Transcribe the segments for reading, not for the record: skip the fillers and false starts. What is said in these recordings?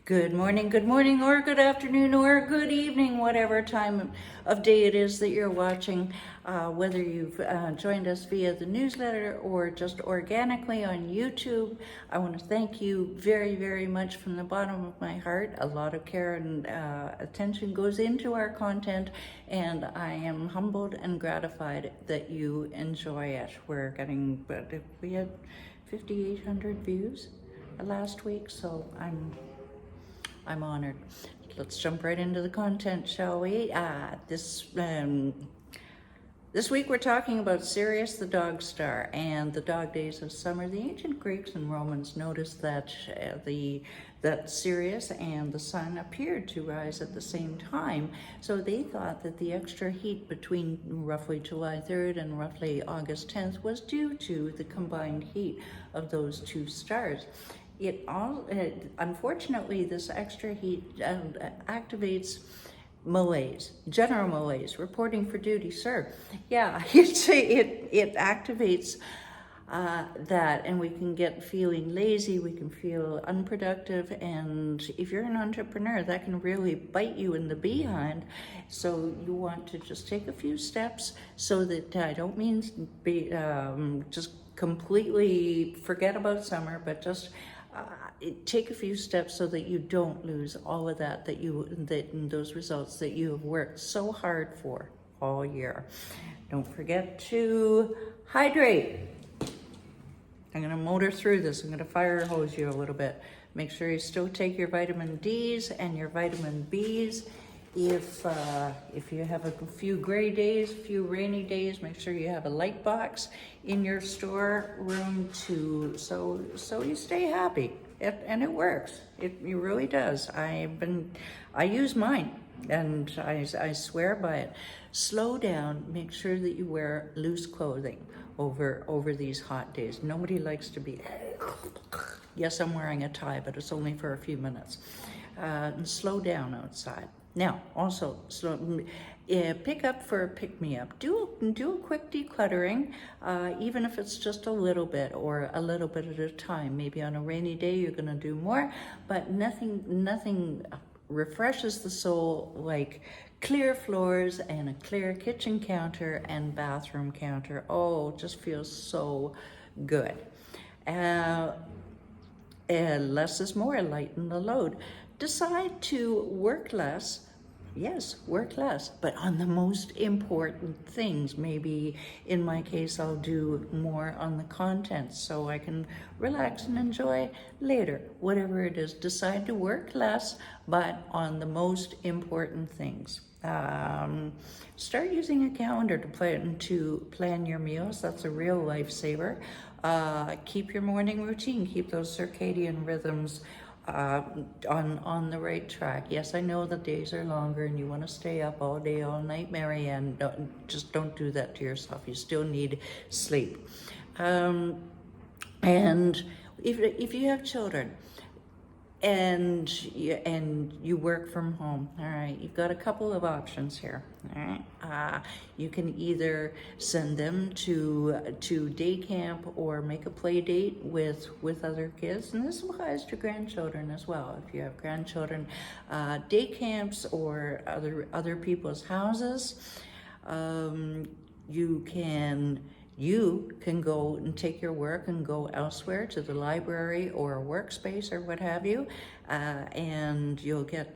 Good morning, or good afternoon, or good evening, whatever time of day it is that you're watching. Whether you've joined us via the newsletter or just organically on YouTube, I want to thank you very, very much from the bottom of my heart. A lot of care and attention goes into our content, and I am humbled and gratified that you enjoy it. We had 5,800 views last week, so I'm honored. Let's jump right into the content, shall we? This week we're talking about Sirius, the dog star, and the dog days of summer. The ancient Greeks and Romans noticed that that Sirius and the sun appeared to rise at the same time, so they thought that the extra heat between roughly July 3rd and roughly August 10th was due to the combined heat of those two stars. Unfortunately, this extra heat activates malaise, general malaise, reporting for duty, sir. Yeah, it activates that, and we can get feeling lazy, we can feel unproductive, and if you're an entrepreneur, that can really bite you in the behind. So you want to just take a few steps so that I don't mean just completely forget about summer, but just take a few steps so that you don't lose all of those results that you have worked so hard for all year. Don't forget to hydrate. I'm going to motor through this. I'm going to fire hose you a little bit. Make sure you still take your vitamin D's and your vitamin B's. If you have a few gray days, a few rainy days, make sure you have a light box in your storeroom so you stay happy. And it works. It really does. I use mine, and I swear by it. Slow down. Make sure that you wear loose clothing over these hot days. Nobody likes to be. Yes, I'm wearing a tie, but it's only for a few minutes. And slow down outside. Now, also, pick up for a pick-me-up. Do a quick decluttering, even if it's just a little bit or a little bit at a time. Maybe on a rainy day you're going to do more, but nothing refreshes the soul like clear floors and a clear kitchen counter and bathroom counter. Oh, it just feels so good. Less is more, lighten the load. Decide to work less. Yes, work less, but on the most important things. Maybe in my case, I'll do more on the content so I can relax and enjoy later. Whatever it is, decide to work less, but on the most important things. Start using a calendar to plan your meals. That's a real lifesaver. Keep your morning routine. Keep those circadian rhythms on the right track. Yes, I know the days are longer and you want to stay up all day, all night, Marianne. Don't do that to yourself. You still need sleep. And if you have children, and you work from home, all right, you've got a couple of options here. All right, you can either send them to day camp or make a play date with other kids, and this applies to grandchildren as well. If you have grandchildren, day camps or other people's houses. You can go and take your work and go elsewhere to the library or a workspace or what have you, and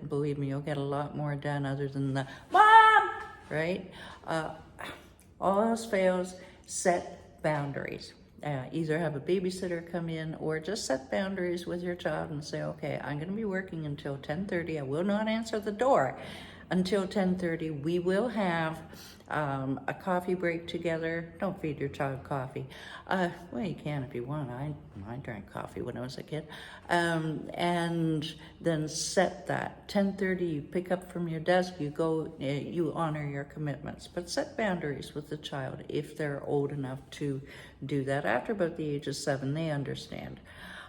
believe me, you'll get a lot more done other than the mom, right? All else fails, set boundaries. Either have a babysitter come in or just set boundaries with your child and say, okay, I'm going to be working until 10:30. I will not answer the door until 10:30. We will have a coffee break together. Don't feed your child coffee. Well, you can if you want. I drank coffee when I was a kid. And then set that 10:30. You pick up from your desk. You go. You honor your commitments, but set boundaries with the child if they're old enough to do that. After about the age of 7, they understand.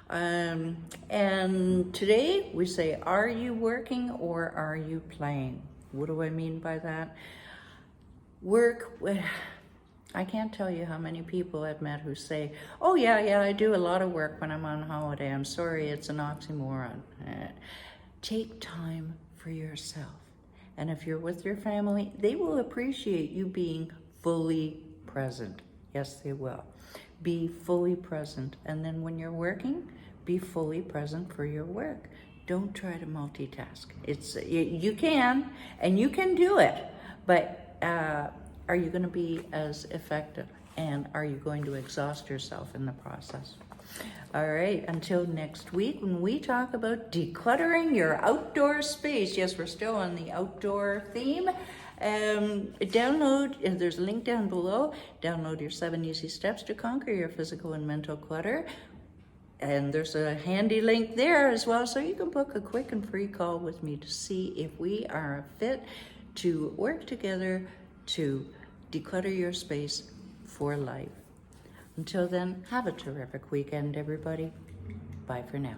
And today we say, are you working or are you playing? What do I mean by that? Work, I can't tell you how many people I've met who say, oh yeah, I do a lot of work when I'm on holiday. I'm sorry, it's an oxymoron. take time for yourself. And if you're with your family, they will appreciate you being fully present. Yes, they will. Be fully present. And then when you're working, be fully present for your work. Don't try to multitask. You can, and you can do it, but are you going to be as effective? And are you going to exhaust yourself in the process? All right, until next week when we talk about decluttering your outdoor space. Yes, we're still on the outdoor theme. Download, there's a link down below. Download your 7 easy steps to conquer your physical and mental clutter. And there's a handy link there as well, so you can book a quick and free call with me to see if we are fit to work together to declutter your space for life. Until then, have a terrific weekend, everybody. Bye for now.